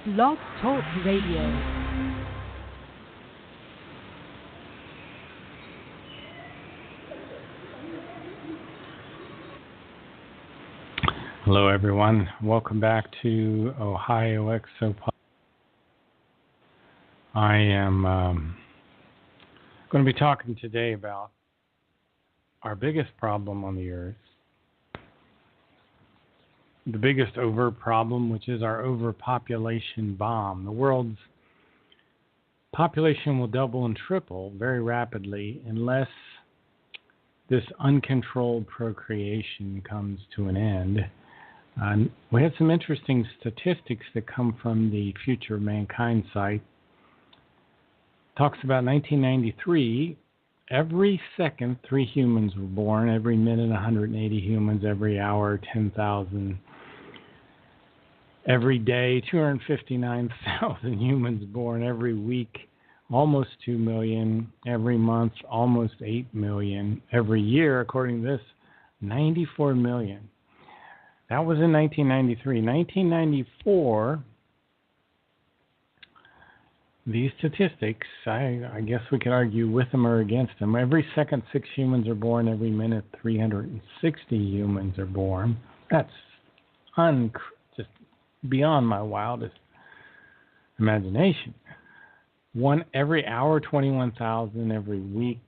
Blog Talk Radio. Hello, everyone. Welcome back to Ohio Exopod. I am going to be talking today about our biggest problem on the Earth, the biggest overt problem, which is our overpopulation bomb. The world's population will double and triple very rapidly unless this uncontrolled procreation comes to an end. We have some interesting statistics that come from the Future of Mankind site. Talks about 1993. Every second, 3 humans were born. Every minute, 180 humans. Every hour, 10,000. Every day, 259,000 humans born. Every week, almost 2 million. Every month, almost 8 million. Every year, according to this, 94 million. That was in 1993. 1994, these statistics, I guess we could argue with them or against them. Every second, 6 humans are born. Every minute, 360 humans are born. That's just beyond my wildest imagination. One every hour, 21,000. Every week,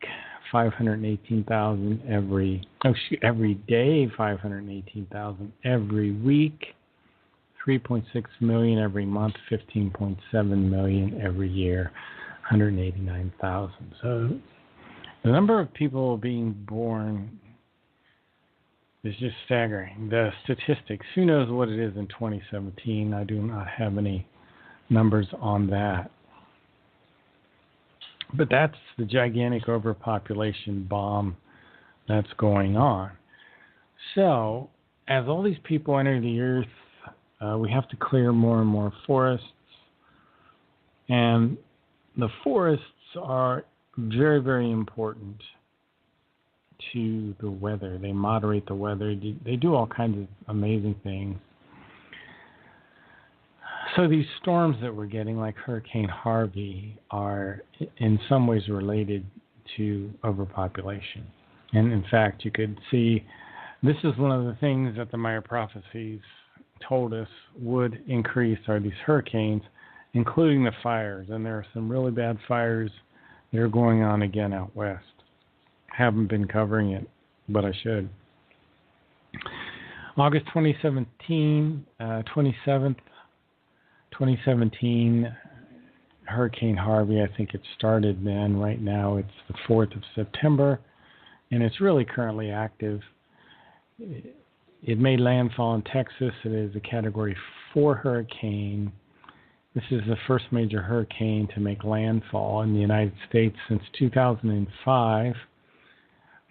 518,000. Every day, 518,000. Every week, 3.6 million. Every month, 15.7 million. Every year, 189,000. So the number of people being born is just staggering. The statistics, who knows what it is in 2017? I do not have any numbers on that. But that's the gigantic overpopulation bomb that's going on. So, as all these people enter the Earth, we have to clear more and more forests. And the forests are very, very important to the weather. They moderate the weather. They do all kinds of amazing things. So these storms that we're getting, like Hurricane Harvey, are in some ways related to overpopulation. And in fact, you could see this is one of the things that the Maya prophecies told us would increase are these hurricanes, including the fires. And there are some really bad fires that are going on again out west. Haven't been covering it, but I should. August 2017, Hurricane Harvey, I think it started then. Right now it's the 4th of September, and it's really currently active. It made landfall in Texas. It is a Category 4 hurricane. This is the first major hurricane to make landfall in the United States since 2005.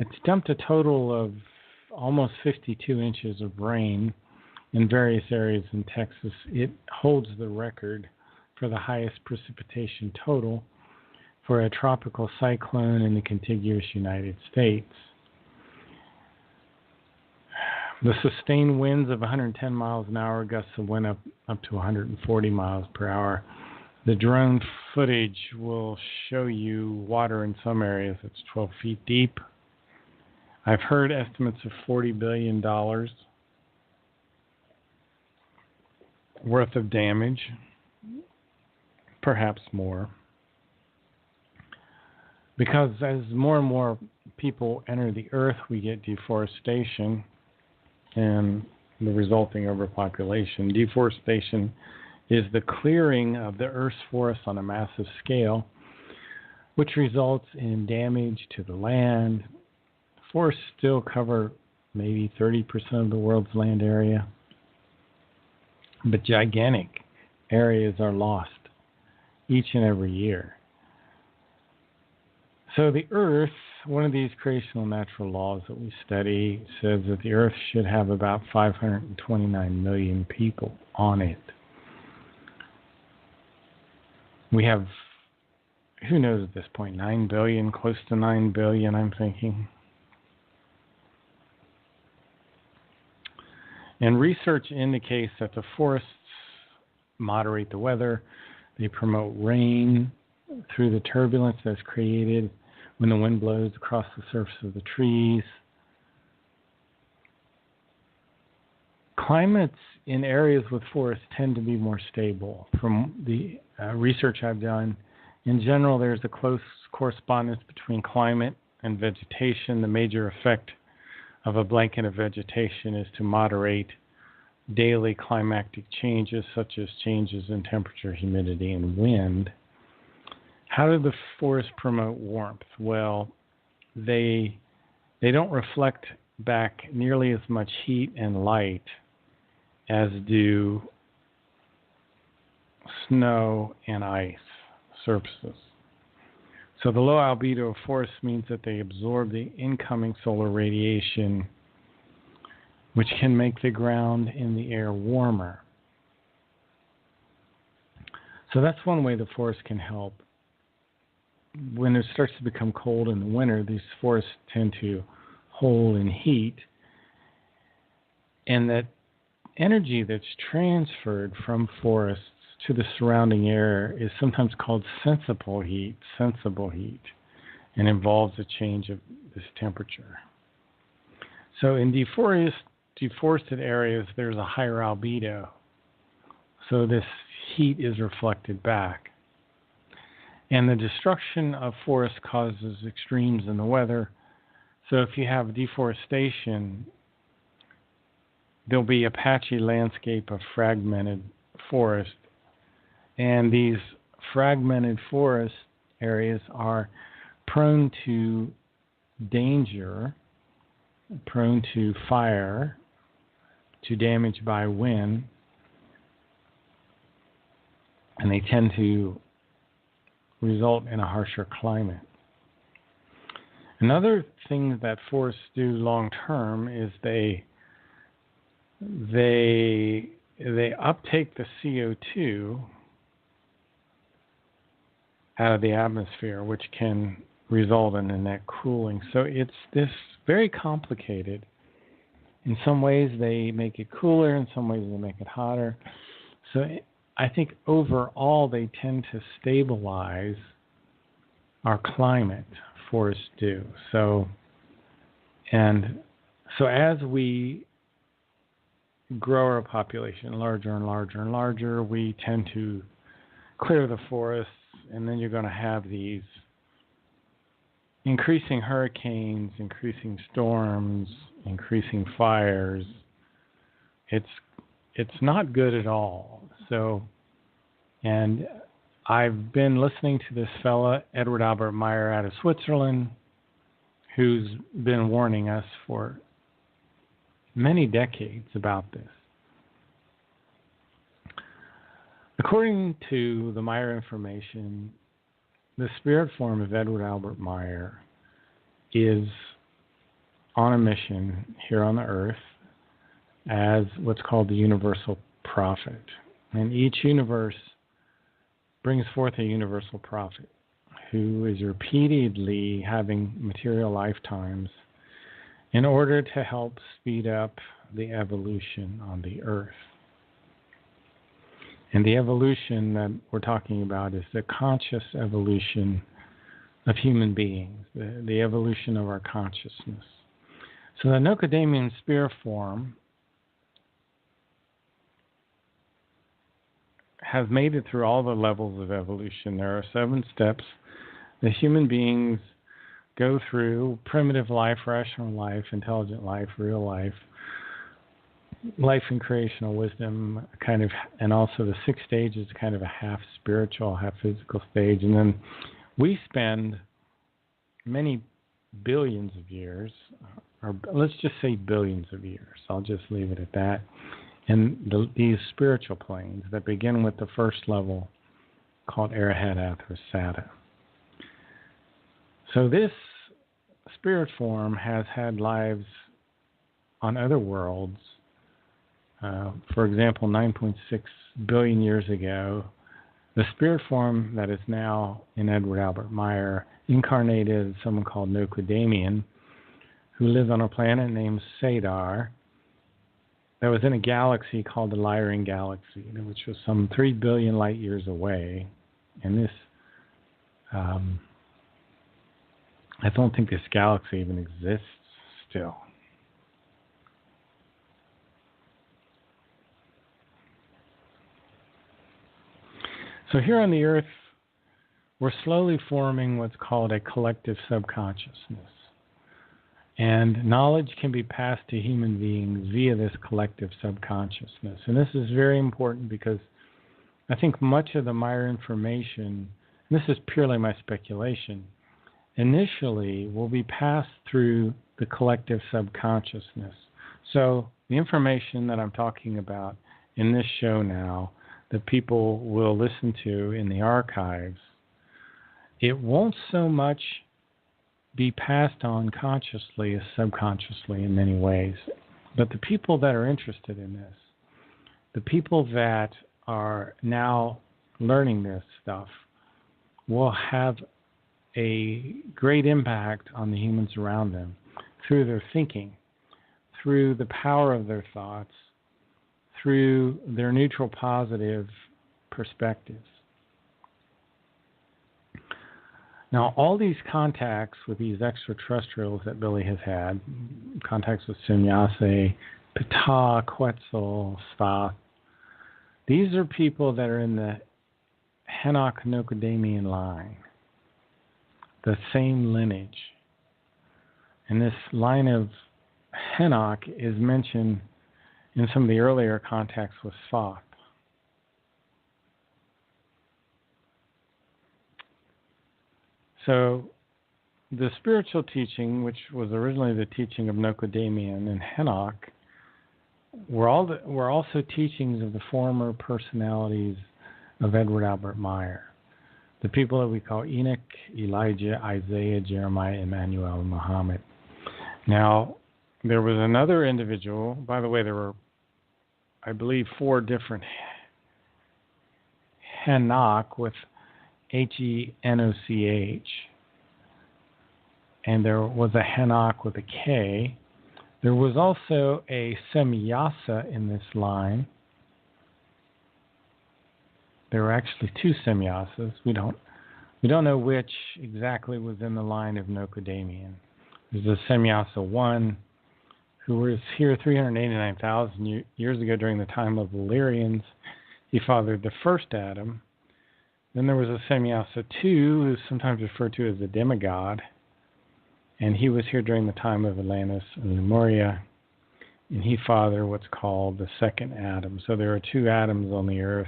It's dumped a total of almost 52 inches of rain in various areas in Texas. It holds the record for the highest precipitation total for a tropical cyclone in the contiguous United States. The sustained winds of 110 miles an hour, gusts of wind up to 140 miles per hour. The drone footage will show you water in some areas that's 12 feet deep. I've heard estimates of $40 billion worth of damage, perhaps more. Because as more and more people enter the earth, we get deforestation and the resulting overpopulation. Deforestation is the clearing of the earth's forests on a massive scale, which results in damage to the land. Forests still cover maybe 30% of the world's land area, but gigantic areas are lost each and every year. So the Earth, one of these creational natural laws that we study, says that the Earth should have about 529 million people on it. We have, who knows at this point, 9 billion, close to 9 billion, I'm thinking. And research indicates that the forests moderate the weather. They promote rain through the turbulence that's created when the wind blows across the surface of the trees. Climates in areas with forests tend to be more stable. From the research I've done, in general, there's a close correspondence between climate and vegetation. The major effect of a blanket of vegetation is to moderate daily climatic changes, such as changes in temperature, humidity, and wind. How do the forests promote warmth? Well, they don't reflect back nearly as much heat and light as do snow and ice surfaces. So the low albedo of forests means that they absorb the incoming solar radiation, which can make the ground and the air warmer. So that's one way the forest can help. When it starts to become cold in the winter, these forests tend to hold in heat, and that energy that's transferred from forests to the surrounding air is sometimes called sensible heat, and involves a change of this temperature. So in deforested areas, there's a higher albedo, so this heat is reflected back. And the destruction of forests causes extremes in the weather. So if you have deforestation, there'll be a patchy landscape of fragmented forest. And these fragmented forest areas are prone to danger, prone to fire, to damage by wind, and they tend to result in a harsher climate. Another thing that forests do long term is they uptake the CO2 out of the atmosphere, which can result in a net cooling. So it's this very complicated. In some ways they make it cooler, in some ways they make it hotter. So I think overall they tend to stabilize our climate, forests do. So as we grow our population larger and larger and larger, we tend to clear the forests, and then you're going to have these increasing hurricanes, increasing storms, increasing fires. It's not good at all. So, and I've been listening to this fella, Edward Albert Meyer out of Switzerland, who's been warning us for many decades about this. According to the Meyer information, the spirit form of Edward Albert Meyer is on a mission here on the earth as what's called the universal prophet. And each universe brings forth a universal prophet who is repeatedly having material lifetimes in order to help speed up the evolution on the earth. And the evolution that we're talking about is the conscious evolution of human beings, the evolution of our consciousness. So the Nocadamian spirit form has made it through all the levels of evolution. There are 7 steps that human beings go through: primitive life, rational life, intelligent life, real life, life in creational wisdom, and also the 6th stage is kind of a half spiritual, half physical stage. And then we spend many billions of years, or let's just say billions of years, I'll just leave it at that, in these spiritual planes that begin with the first level called Arahata Athrasata. So this spirit form has had lives on other worlds. For example, 9.6 billion years ago, the spirit form that is now in Edward Albert Meyer incarnated as someone called Nocadamian, who lived on a planet named Sadar that was in a galaxy called the Lyran Galaxy, which was some 3 billion light years away. And this, I don't think this galaxy even exists still. So here on the Earth, we're slowly forming what's called a collective subconsciousness. And knowledge can be passed to human beings via this collective subconsciousness. And this is very important because I think much of the Maya information, and this is purely my speculation, initially will be passed through the collective subconsciousness. So the information that I'm talking about in this show now that people will listen to in the archives, it won't so much be passed on consciously as subconsciously in many ways. But the people that are interested in this, the people that are now learning this stuff, will have a great impact on the humans around them through their thinking, through the power of their thoughts, through their neutral positive perspectives. Now, all these contacts with these extraterrestrials that Billy has had, contacts with Sunyase, Ptah, Quetzal, Thoth, these are people that are in the Hanok-Nokodamian line, the same lineage. And this line of Hanok is mentioned in some of the earlier contacts with Thoth. So the spiritual teaching, which was originally the teaching of Nokodamian and Hanok, were also teachings of the former personalities of Edward Albert Meyer, the people that we call Enoch, Elijah, Isaiah, Jeremiah, Emmanuel, and Muhammad. Now, there was another individual. By the way, there were, I believe, 4 different Hanok with Henoch, and there was a Hanok with a K. There was also a Semyasa in this line. There were actually 2 Semyasas. We don't know which exactly was in the line of Nokodamian. There's a Semyasa 1, who was here 389,000 years ago during the time of the Illyrians. He fathered the first Adam. Then there was a Semyasa 2, who's sometimes referred to as the demigod, and he was here during the time of Atlantis and Lemuria, and he fathered what's called the second Adam. So there are 2 Adams on the Earth.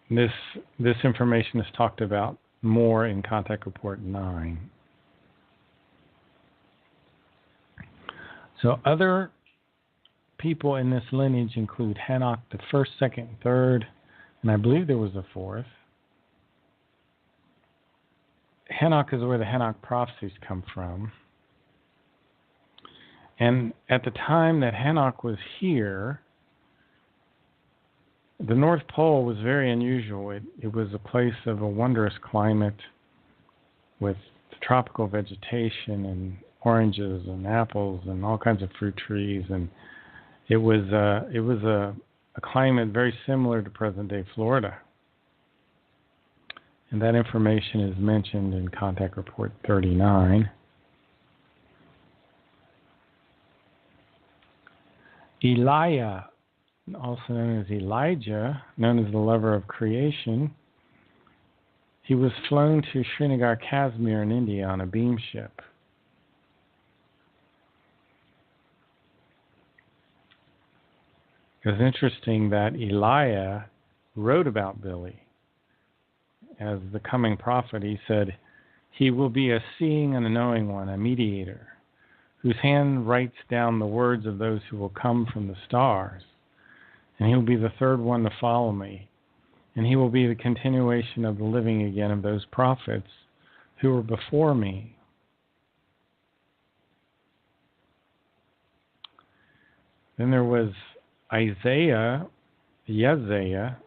This information is talked about more in Contact Report 9. So other people in this lineage include Hanok the first, second, and third, and I believe there was a 4th. Hanok is where the Hanok prophecies come from. And at the time that Hanok was here, the North Pole was very unusual. It was a place of a wondrous climate with tropical vegetation and oranges and apples and all kinds of fruit trees, and it was a climate very similar to present-day Florida. And that information is mentioned in Contact Report 39. Elijah, also known as Elijah, known as the lover of creation, he was flown to Srinagar, Kashmir in India on a beam ship. It was interesting that Elijah wrote about Billy. As the coming prophet, he said, he will be a seeing and a knowing one, a mediator, whose hand writes down the words of those who will come from the stars. And he will be the third one to follow me. And he will be the continuation of the living again of those prophets who were before me. Then there was Isaiah,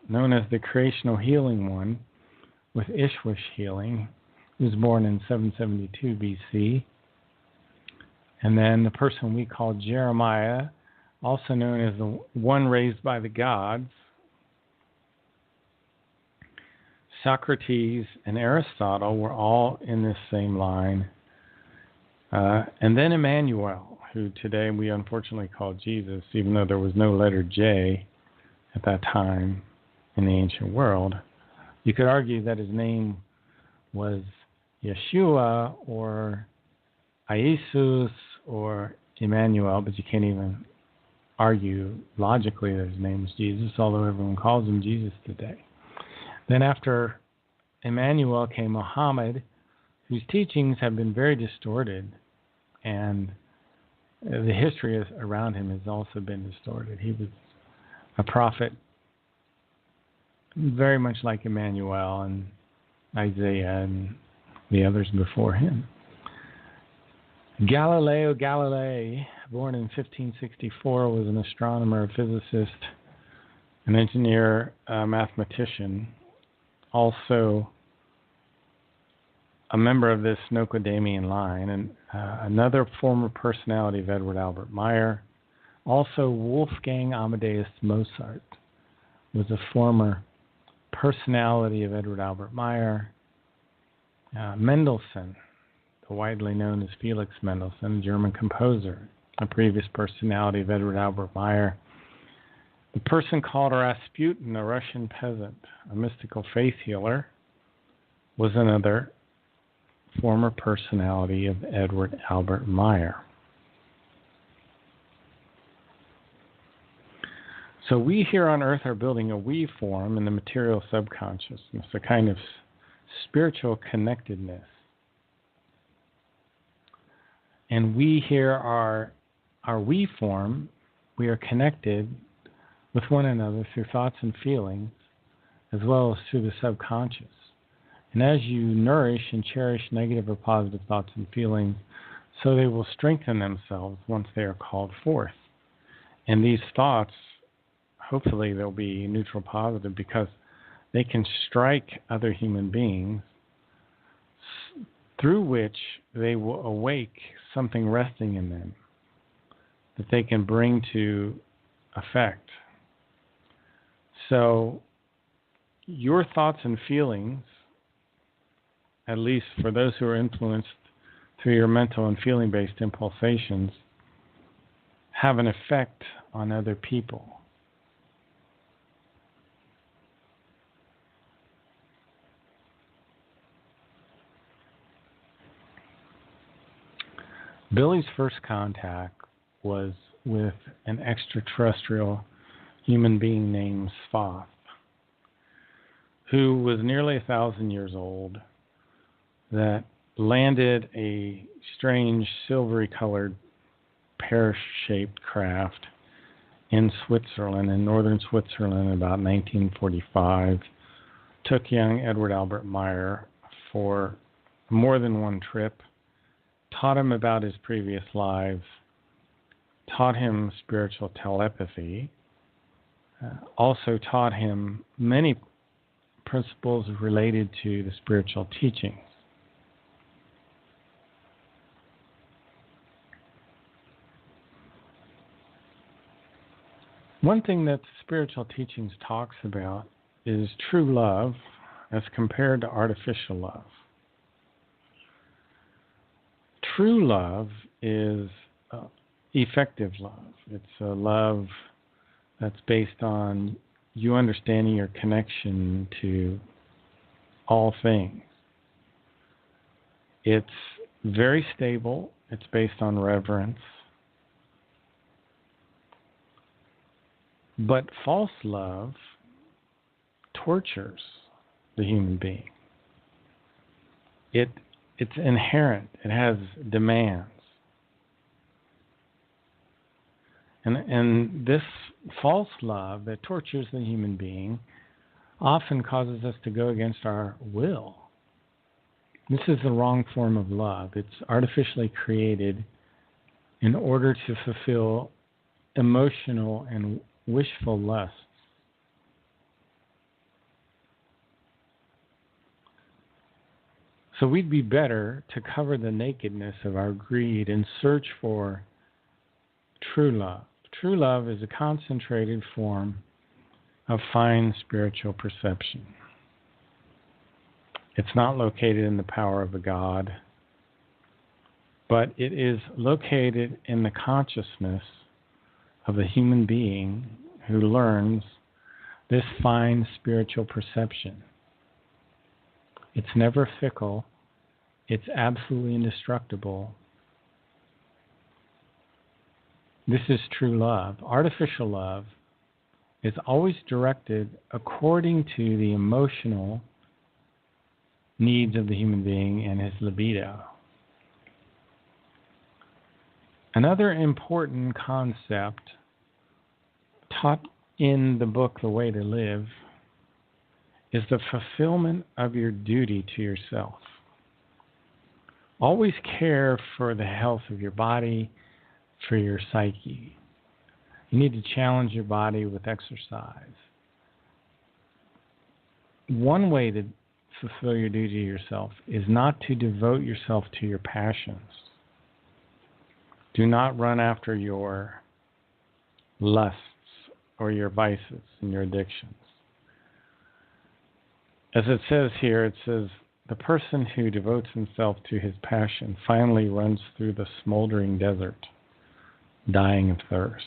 known as the creational healing one, with Ishwish healing, who was born in 772 BC. And then the person we call Jeremiah, also known as the one raised by the gods. Socrates and Aristotle were all in this same line. And then Emmanuel, who today we unfortunately call Jesus, even though there was no letter J at that time in the ancient world. You could argue that his name was Yeshua or Jesus or Emmanuel, but you can't even argue logically that his name is Jesus, although everyone calls him Jesus today. Then after Emmanuel came Muhammad, whose teachings have been very distorted, and the history around him has also been distorted. He was a prophet very much like Emmanuel and Isaiah and the others before him. Galileo Galilei, born in 1564, was an astronomer, a physicist, an engineer, a mathematician, also a member of this Nokodamian line, and another former personality of Edward Albert Meyer. Also, Wolfgang Amadeus Mozart was a former personality of Edward Albert Meyer. Mendelssohn, the widely known as Felix Mendelssohn, a German composer, a previous personality of Edward Albert Meyer. The person called Rasputin, a Russian peasant, a mystical faith healer, was another former personality of Edward Albert Meyer. So we here on Earth are building a we form in the material subconsciousness, a kind of spiritual connectedness. And we here are our we form. We are connected with one another through thoughts and feelings, as well as through the subconscious. And as you nourish and cherish negative or positive thoughts and feelings, so they will strengthen themselves once they are called forth. And these thoughts, hopefully they'll be neutral positive, because they can strike other human beings, through which they will awake something resting in them that they can bring to effect. So your thoughts and feelings, at least for those who are influenced through your mental and feeling-based impulsations, have an effect on other people. Billy's first contact was with an extraterrestrial human being named Thoth, who was nearly 1,000 years old, that landed a strange silvery-colored pear-shaped craft in Switzerland, in northern Switzerland, in about 1945, took young Edward Albert Meyer for more than one trip, taught him about his previous lives, taught him spiritual telepathy, also taught him many principles related to the spiritual teachings. One thing that the spiritual teachings talks about is true love as compared to artificial love. True love is effective love. It's a love that's based on you understanding your connection to all things. It's very stable. It's based on reverence. But false love tortures the human being. It's inherent. It has demands. And this false love that tortures the human being often causes us to go against our will. This is the wrong form of love. It's artificially created in order to fulfill emotional and wishful lusts. So we'd be better to cover the nakedness of our greed and search for true love. True love is a concentrated form of fine spiritual perception. It's not located in the power of a God, but it is located in the consciousness of a human being who learns this fine spiritual perception. It's never fickle. It's absolutely indestructible. This is true love. Artificial love is always directed according to the emotional needs of the human being and his libido. Another important concept taught in the book The Way to Live is the fulfillment of your duty to yourself. Always care for the health of your body, for your psyche. You need to challenge your body with exercise. One way to fulfill your duty to yourself is not to devote yourself to your passions. Do not run after your lusts or your vices and your addictions. As it says here, it says, the person who devotes himself to his passion finally runs through the smoldering desert, dying of thirst.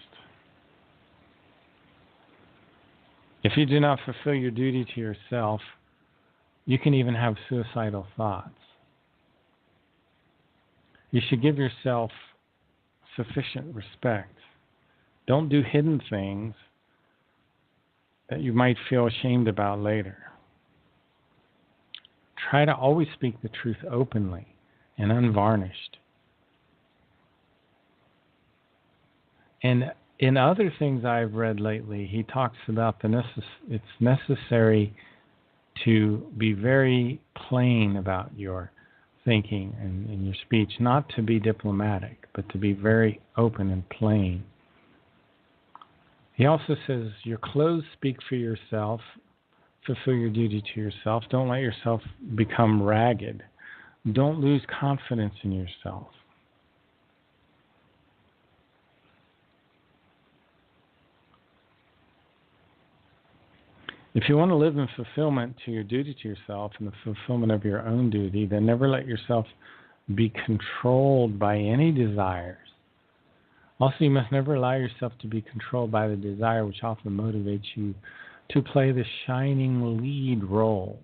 If you do not fulfill your duty to yourself, you can even have suicidal thoughts. You should give yourself sufficient respect. Don't do hidden things that you might feel ashamed about later. Try to always speak the truth openly and unvarnished. And in other things I've read lately, he talks about it's necessary to be very plain about your thinking and in your speech, not to be diplomatic, but to be very open and plain. He also says, your clothes speak for yourself. Fulfill your duty to yourself. Don't let yourself become ragged. Don't lose confidence in yourself. If you want to live in fulfillment to your duty to yourself and the fulfillment of your own duty, then never let yourself be controlled by any desires. Also, you must never allow yourself to be controlled by the desire which often motivates you to play the shining lead role.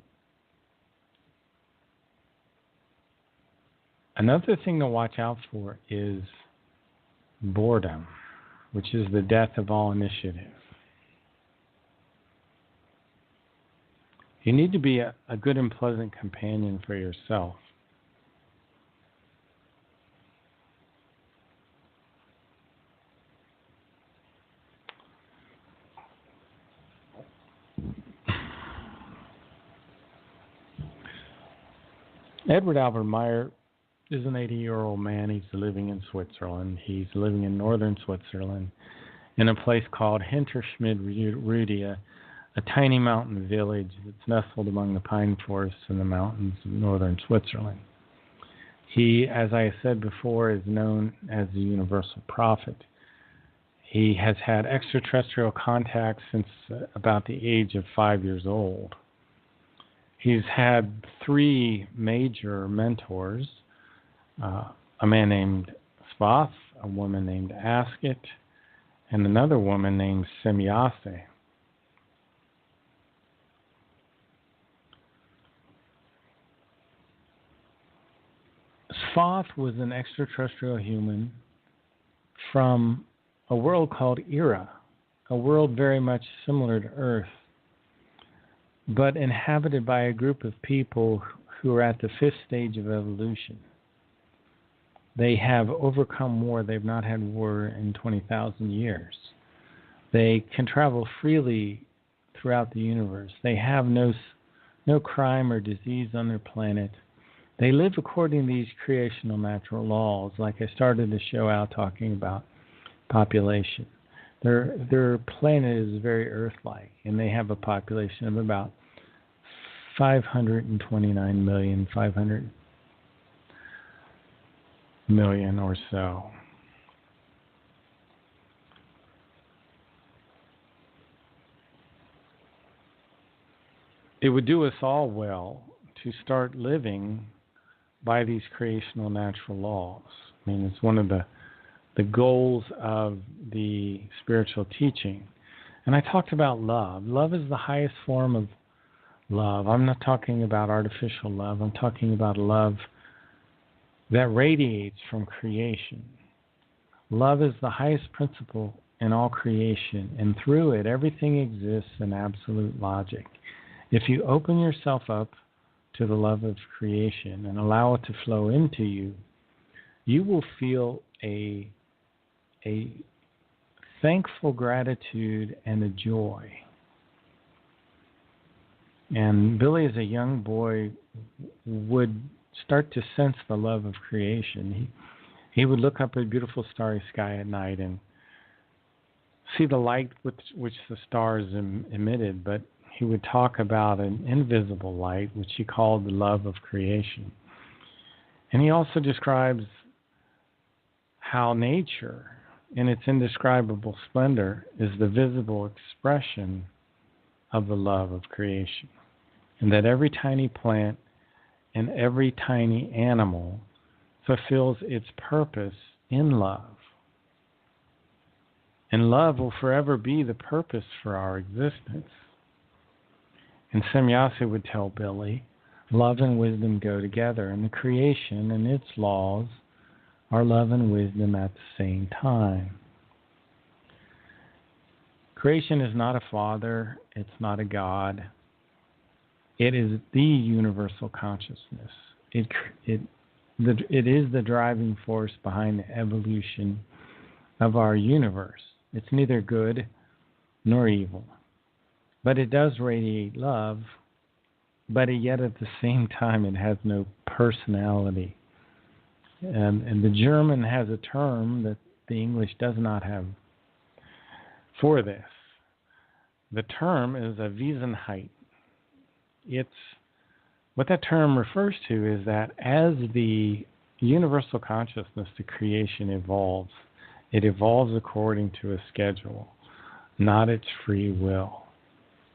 Another thing to watch out for is boredom, which is the death of all initiative. You need to be a good and pleasant companion for yourself. Edward Albert Meyer is an 80-year-old man. He's living in Switzerland. He's living in northern Switzerland in a place called Hinterschmid-Rudia, a tiny mountain village that's nestled among the pine forests in the mountains of northern Switzerland. He, as I said before, is known as the universal prophet. He has had extraterrestrial contact since about the age of 5 years old. He's had 3 major mentors, a man named Svath, a woman named Asket, and another woman named Semyase. Svath was an extraterrestrial human from a world called Era, a world very much similar to Earth, but inhabited by a group of people who are at the 5th stage of evolution. They have overcome war. They've not had war in 20,000 years. They can travel freely throughout the universe. They have no crime or disease on their planet. They live according to these creational natural laws, like I started the show out talking about population. Their planet is very Earth-like, and they have a population of about 529 million or so. It would do us all well to start living by these creational natural laws. I mean, it's one of the goals of the spiritual teaching. And I talked about love. Love is the highest form of love. I'm not talking about artificial love. I'm talking about love that radiates from creation. Love is the highest principle in all creation, and through it, everything exists in absolute logic. If you open yourself up to the love of creation and allow it to flow into you, you will feel a thankful gratitude and a joy. And Billy, as a young boy, would start to sense the love of creation. He would look up at a beautiful starry sky at night and see the light which the stars emitted, but he would talk about an invisible light, which he called the love of creation. And he also describes how nature, in its indescribable splendor, is the visible expression of the love of creation. And that every tiny plant and every tiny animal fulfills its purpose in love. And love will forever be the purpose for our existence. And Semyase would tell Billy, love and wisdom go together, and the creation and its laws are love and wisdom at the same time. Creation is not a father, it's not a God. It is the universal consciousness. It is the driving force behind the evolution of our universe. It's neither good nor evil. But it does radiate love, but yet at the same time it has no personality. And the German has a term that the English does not have for this. The term is a Wesenheit. What that term refers to is that as the universal consciousness, the creation evolves, it evolves according to a schedule, not its free will.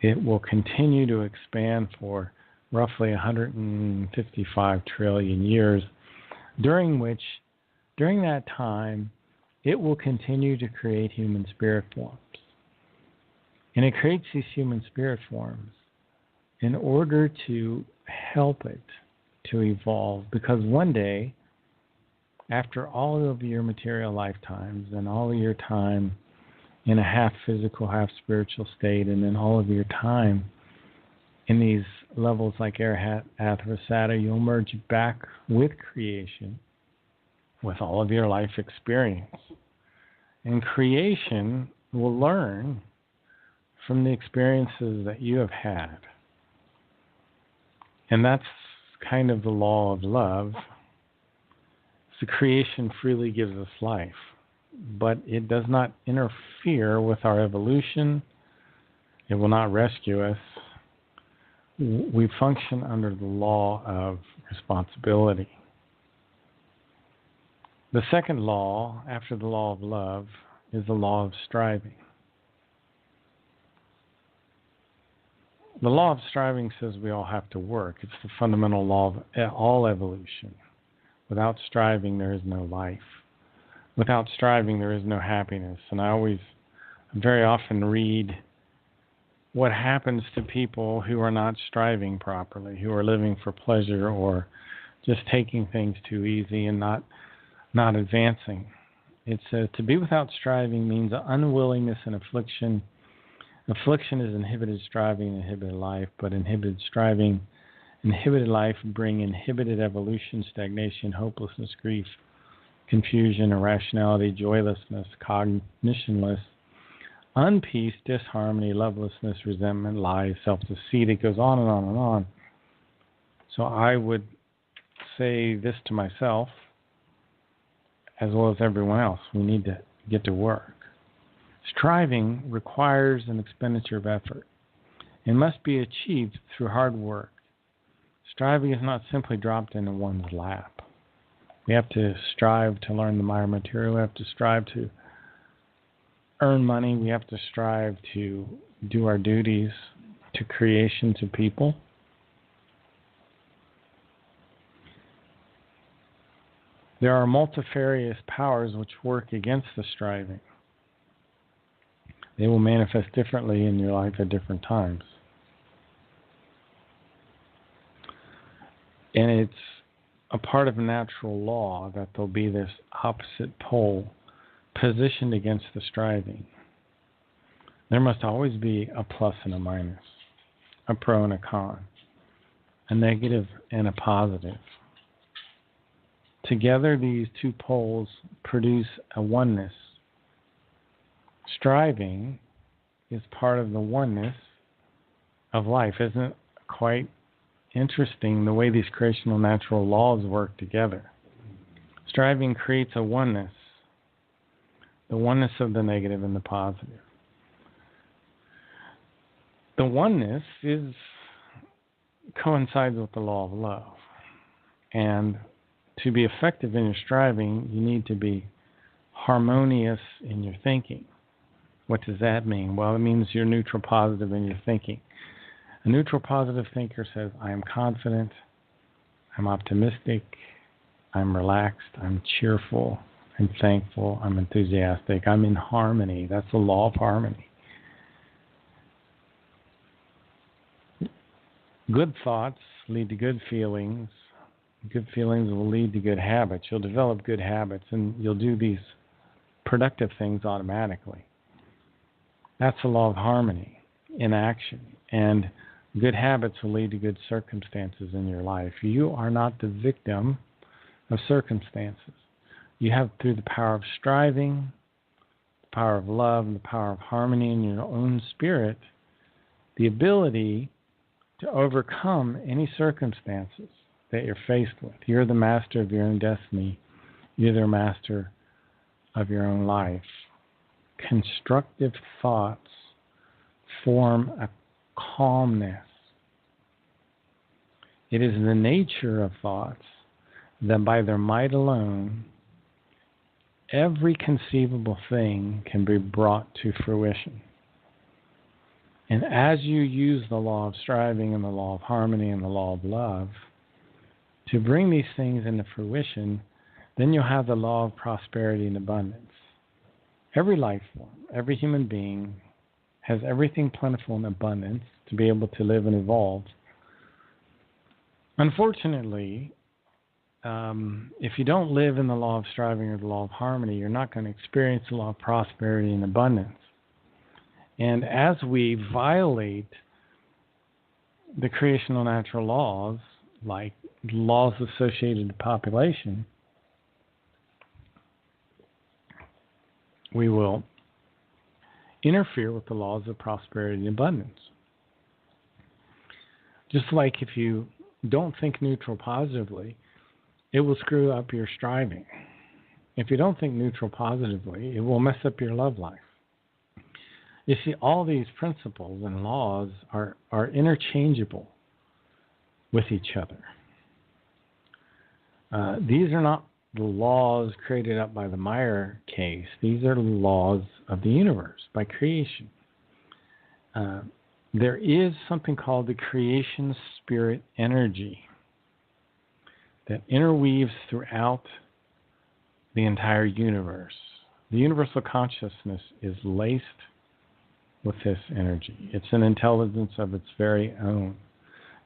It will continue to expand for roughly 155 trillion years, during that time, it will continue to create human spirit forms. And it creates these human spirit forms in order to help it to evolve, because one day, after all of your material lifetimes and all of your time in a half physical, half spiritual state, and then all of your time in these levels like Arahat, Atharasata, you'll merge back with creation with all of your life experience. And creation will learn from the experiences that you have had. And that's kind of the law of love. So creation freely gives us life, but it does not interfere with our evolution. It will not rescue us. We function under the law of responsibility. The second law, after the law of love, is the law of striving. The law of striving says we all have to work. It's the fundamental law of all evolution. Without striving, there is no life. Without striving, there is no happiness. And I very often read what happens to people who are not striving properly, who are living for pleasure or just taking things too easy and not advancing. It says to be without striving means unwillingness and affliction. Affliction is inhibited striving, inhibited life, but inhibited striving, inhibited life bring inhibited evolution, stagnation, hopelessness, grief, confusion, irrationality, joylessness, cognitionless, unpeace, disharmony, lovelessness, resentment, lies, self-deceit. It goes on and on and on. So I would say this to myself, as well as everyone else. We need to get to work. Striving requires an expenditure of effort. It must be achieved through hard work. Striving is not simply dropped into one's lap. We have to strive to learn the Maya material. We have to strive to earn money. We have to strive to do our duties to creation, to people. There are multifarious powers which work against the striving. They will manifest differently in your life at different times. And it's a part of natural law that there'll be this opposite pole positioned against the striving. There must always be a plus and a minus, a pro and a con, a negative and a positive. Together, these two poles produce a oneness. Striving is part of the oneness of life. Isn't it quite interesting the way these creational natural laws work together? Striving creates a oneness, the oneness of the negative and the positive. The oneness coincides with the law of love. And to be effective in your striving, you need to be harmonious in your thinking. What does that mean? Well, it means you're neutral positive in your thinking. A neutral positive thinker says, I am confident, I'm optimistic, I'm relaxed, I'm cheerful, I'm thankful, I'm enthusiastic, I'm in harmony. That's the law of harmony. Good thoughts lead to good feelings. Good feelings will lead to good habits. You'll develop good habits, and you'll do these productive things automatically. That's the law of harmony in action. And good habits will lead to good circumstances in your life. You are not the victim of circumstances. You have, through the power of striving, the power of love, and the power of harmony in your own spirit, the ability to overcome any circumstances that you're faced with. You're the master of your own destiny. You're the master of your own life. Constructive thoughts form a calmness. It is the nature of thoughts that by their might alone, every conceivable thing can be brought to fruition. And as you use the law of striving and the law of harmony and the law of love to bring these things into fruition, then you'll have the law of prosperity and abundance. Every life form, every human being has everything plentiful and abundance to be able to live and evolve. Unfortunately, if you don't live in the law of striving or the law of harmony, you're not going to experience the law of prosperity and abundance. And as we violate the creational natural laws, like laws associated to population, we will interfere with the laws of prosperity and abundance. Just like if you don't think neutral positively, it will screw up your striving. If you don't think neutral positively, it will mess up your love life. You see, all these principles and laws are interchangeable with each other. These are not the laws created up by the Meyer case. These are the laws of the universe by creation. There is something called the creation spirit energy that interweaves throughout the entire universe. The universal consciousness is laced with this energy. It's an intelligence of its very own.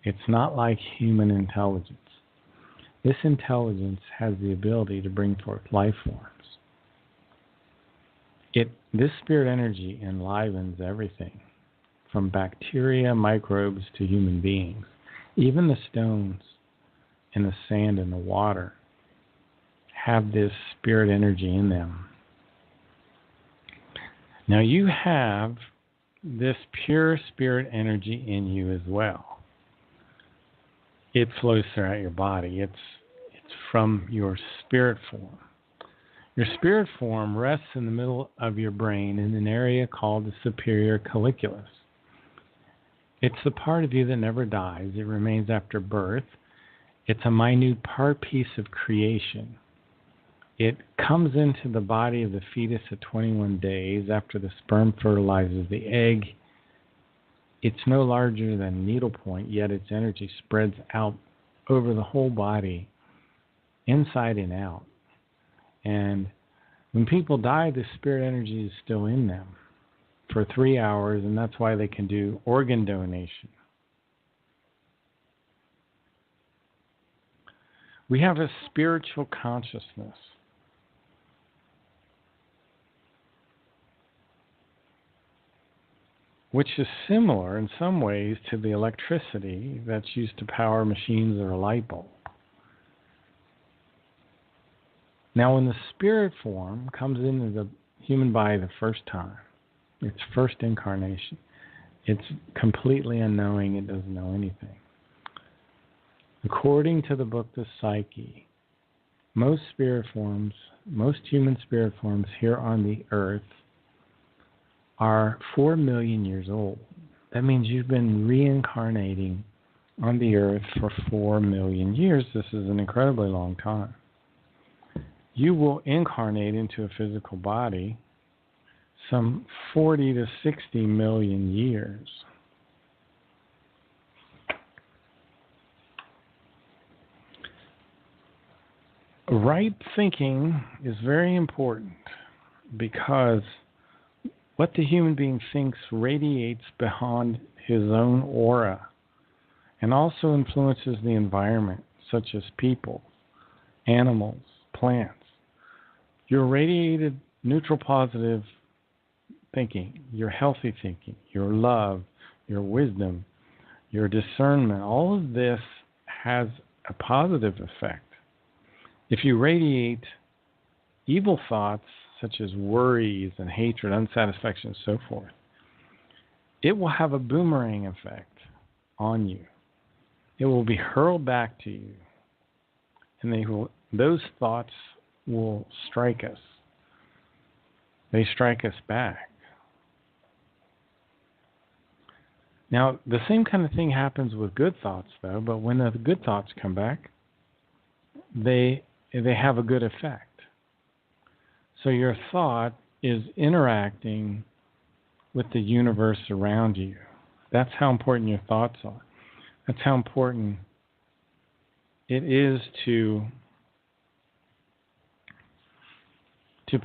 It's not like human intelligence. This intelligence has the ability to bring forth life forms. This spirit energy enlivens everything, from bacteria, microbes, to human beings. Even the stones and the sand and the water have this spirit energy in them. Now you have this pure spirit energy in you as well. It flows throughout your body. It's from your spirit form. Your spirit form rests in the middle of your brain in an area called the superior colliculus. It's the part of you that never dies. It remains after birth. It's a minute piece of creation. It comes into the body of the fetus at 21 days after the sperm fertilizes the egg. It's no larger than needlepoint, yet its energy spreads out over the whole body, inside and out. And when people die, the spirit energy is still in them for 3 hours, and that's why they can do organ donation. We have a spiritual consciousness. Which is similar in some ways to the electricity that's used to power machines or a light bulb. Now, when the spirit form comes into the human body the first time, its first incarnation, it's completely unknowing, it doesn't know anything. According to the book The Psyche, most human spirit forms here on the earth are 4 million years old. That means you've been reincarnating on the earth for 4 million years. This is an incredibly long time. You will incarnate into a physical body some 40 to 60 million years. Right thinking is very important because what the human being thinks radiates beyond his own aura and also influences the environment, such as people, animals, plants. Your radiated neutral positive thinking, your healthy thinking, your love, your wisdom, your discernment, all of this has a positive effect. If you radiate evil thoughts, such as worries and hatred, unsatisfaction, and so forth, it will have a boomerang effect on you. It will be hurled back to you, and those thoughts will strike us. They strike us back. Now, the same kind of thing happens with good thoughts, though, but when the good thoughts come back, they have a good effect. So your thought is interacting with the universe around you. That's how important your thoughts are. That's how important it is to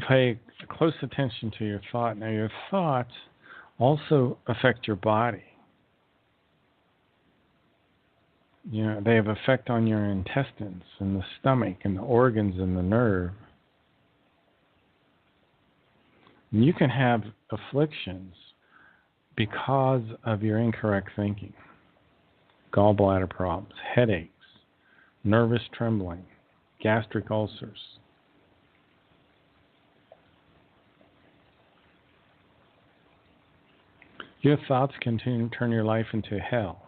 pay close attention to your thought. Now, your thoughts also affect your body. You know, they have effect on your intestines and the stomach and the organs and the nerve. And you can have afflictions because of your incorrect thinking. Gallbladder problems, headaches, nervous trembling, gastric ulcers. Your thoughts can turn your life into hell.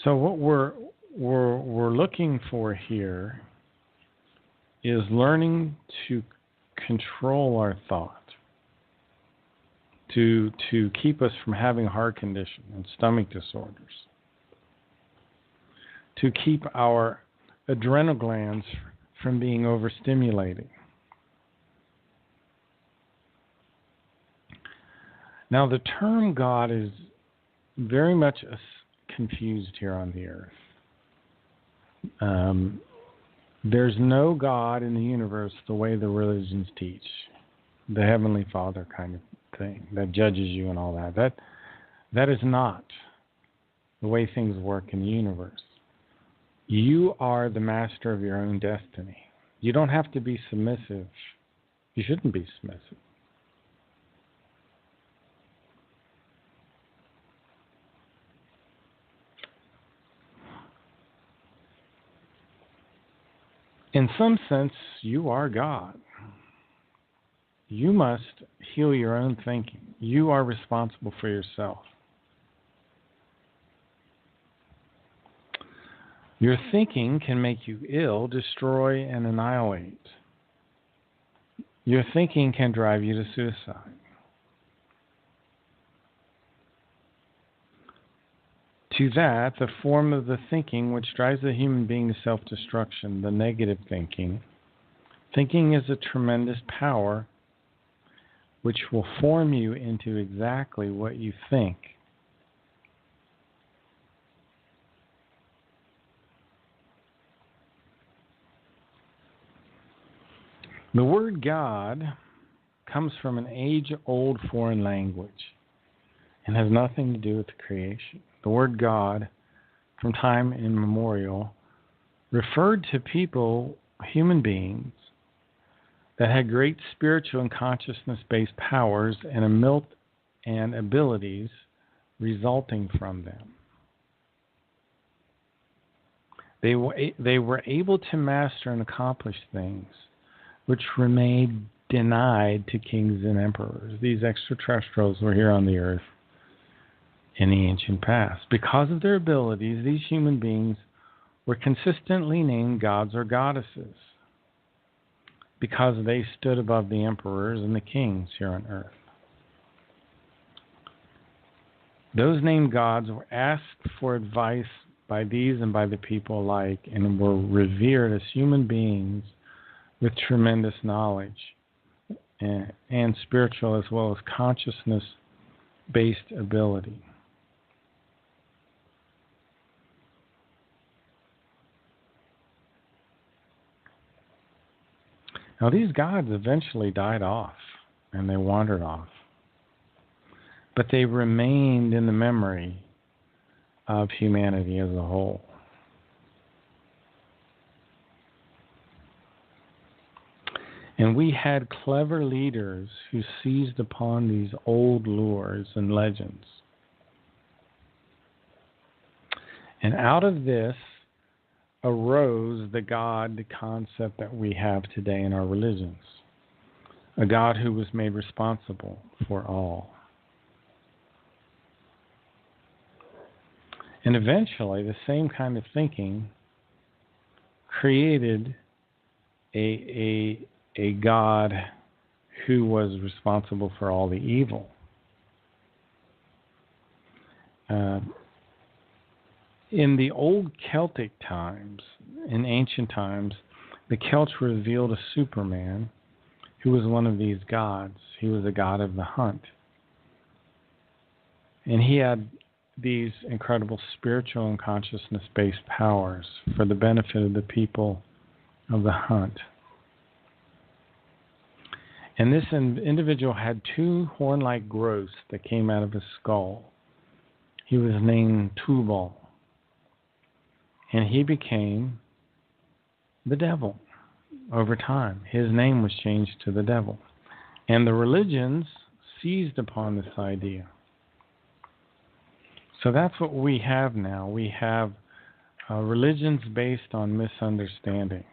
So what we're looking for here is learning to control our thought, to keep us from having heart condition and stomach disorders, to keep our adrenal glands from being overstimulated. Now, the term God is very much confused here on the earth. There's no God in the universe the way the religions teach, the Heavenly Father kind of thing that judges you and all that. That is not the way things work in the universe. You are the master of your own destiny. You don't have to be submissive. You shouldn't be submissive. In some sense, you are God. You must heal your own thinking. You are responsible for yourself. Your thinking can make you ill, destroy, and annihilate. Your thinking can drive you to suicide. To that, the form of the thinking which drives the human being to self-destruction, the negative thinking. Thinking is a tremendous power which will form you into exactly what you think. The word God comes from an age-old foreign language and has nothing to do with the creation. The word God, from time immemorial, referred to people, human beings, that had great spiritual and consciousness-based powers and abilities resulting from them. They were able to master and accomplish things which remained denied to kings and emperors. These extraterrestrials were here on the earth in the ancient past. Because of their abilities, these human beings were consistently named gods or goddesses, because they stood above the emperors and the kings here on earth. Those named gods were asked for advice by these and by the people alike, and were revered as human beings with tremendous knowledge and spiritual as well as consciousness-based ability. Now, these gods eventually died off, and they wandered off. But they remained in the memory of humanity as a whole. And we had clever leaders who seized upon these old lures and legends. And out of this arose the God concept that we have today in our religions. A God who was made responsible for all. And eventually, the same kind of thinking created a God who was responsible for all the evil. In the old Celtic times, in ancient times, the Celts revealed a Superman who was one of these gods. He was a god of the hunt. And he had these incredible spiritual and consciousness-based powers for the benefit of the people of the hunt. And this individual had two horn-like growths that came out of his skull. He was named Tubal. And he became the devil over time. His name was changed to the devil. And the religions seized upon this idea. So that's what we have now. We have religions based on misunderstandings.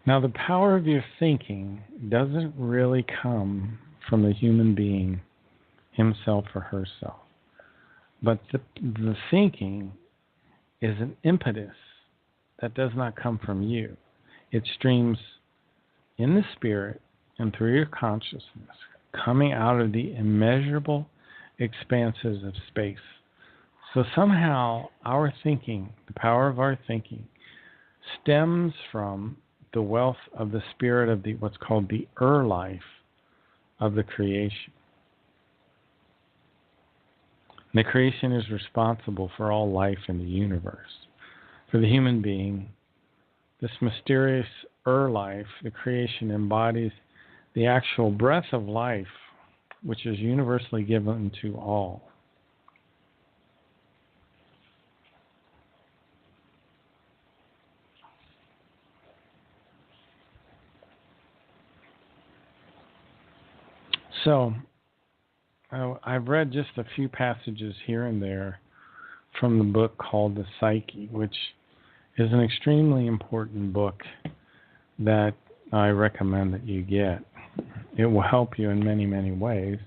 Now, the power of your thinking doesn't really come from the human being himself or herself. But the thinking is an impetus that does not come from you. It streams in the spirit and through your consciousness, coming out of the immeasurable expanses of space. So somehow our thinking, the power of our thinking, stems from the wealth of the spirit of the what's called the life of the creation. The creation is responsible for all life in the universe. For the human being, this mysterious life, the creation, embodies the actual breath of life, which is universally given to all. So, I've read just a few passages here and there from the book called The Psyche, which is an extremely important book that I recommend that you get. It will help you in many, many ways.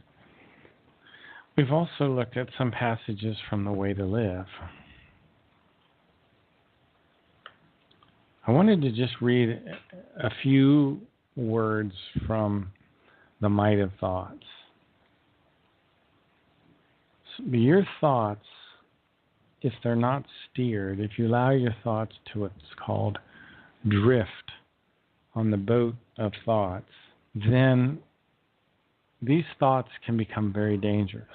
We've also looked at some passages from The Way to Live. I wanted to just read a few words from the might of thoughts. Your thoughts, if they're not steered, if you allow your thoughts to what's called drift on the boat of thoughts, then these thoughts can become very dangerous.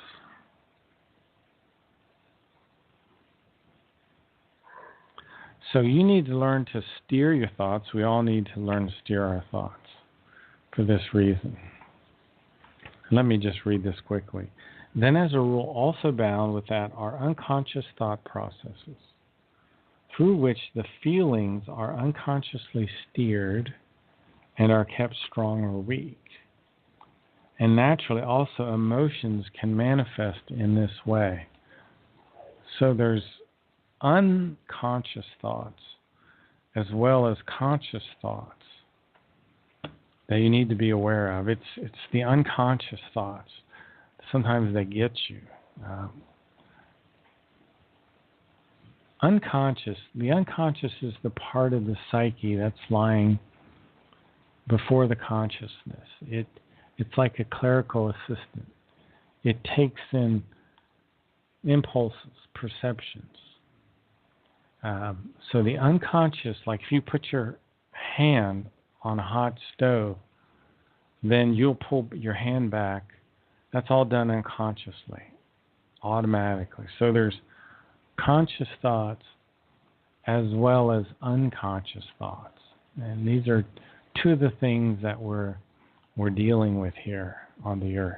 So you need to learn to steer your thoughts. We all need to learn to steer our thoughts for this reason. Let me just read this quickly. Then, as a rule, also bound with that are unconscious thought processes, through which the feelings are unconsciously steered and are kept strong or weak. And naturally, also emotions can manifest in this way. So there's unconscious thoughts as well as conscious thoughts that you need to be aware of. It's the unconscious thoughts. Sometimes they get you. The unconscious is the part of the psyche that's lying before the consciousness. It's like a clerical assistant. It takes in impulses, perceptions. So the unconscious, like if you put your hand on a hot stove, then you'll pull your hand back. That's all done unconsciously, automatically. So there's conscious thoughts as well as unconscious thoughts. And these are two of the things that we're dealing with here on the earth.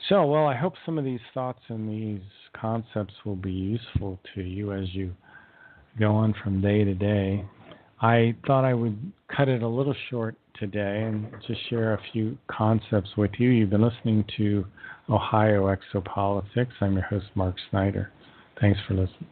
So, well, I hope some of these thoughts and these concepts will be useful to you as you go on from day to day. I thought I would cut it a little short today and just share a few concepts with you. You've been listening to Ohio Exopolitics. I'm your host, Mark Snyder. Thanks for listening.